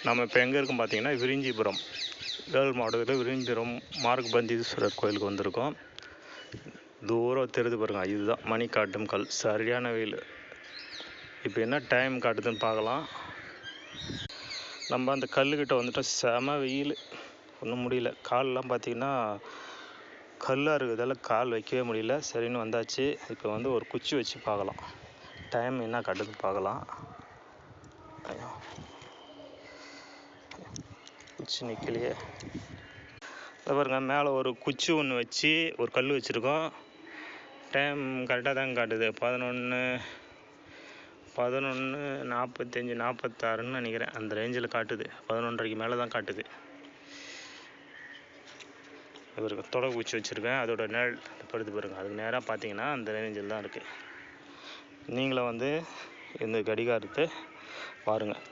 நம்ம இப்போ எங்கே இருக்கோம் பார்த்தீங்கன்னா விரிஞ்சிபுரம், வேலூர் மாவட்டத்தில் விரிஞ்சிபுரம் மார்கபந்தீஸ்வரர் கோயிலுக்கு வந்திருக்கோம். தூரம் தெரிது பாருங்க, இதுதான் மணி காட்டும் கல். சரியான வெயில். இப்போ என்ன டைம் காட்டுதுன்னு பார்க்கலாம். நம்ம அந்த கல்லுக்கிட்ட வந்துட்டோம். செம வெயில், ஒன்றும் முடியல. கால்லாம் பார்த்தீங்கன்னா கல்லாக இருக்கிறதால கால் வைக்கவே முடியல. சரின்னு வந்தாச்சு. இப்போ வந்து ஒரு குச்சி வச்சு பார்க்கலாம், டைம் என்ன காட்டுதுன்னு பார்க்கலாம். குச்சி நிற்கலையே. பாருங்க, மேலே ஒரு குச்சி ஒன்று வச்சு ஒரு கல் வச்சுருக்கோம். டைம் கரெக்டாக தாங்க காட்டுது. 11:45 46ன்னு நினைக்கிறேன். அந்த ரேஞ்சில் காட்டுது. 11:30க்கு மேலே தான் காட்டுது. இவருக்கு தொடர் குச்சி வச்சுருக்கேன், அதோட நிழல் படுத்து பாருங்கள். அதுக்கு நேராக பார்த்தீங்கன்னா அந்த ரேஞ்சில் தான் இருக்குது. நீங்களும் வந்து இந்த கடிகாரத்தை பாருங்கள்.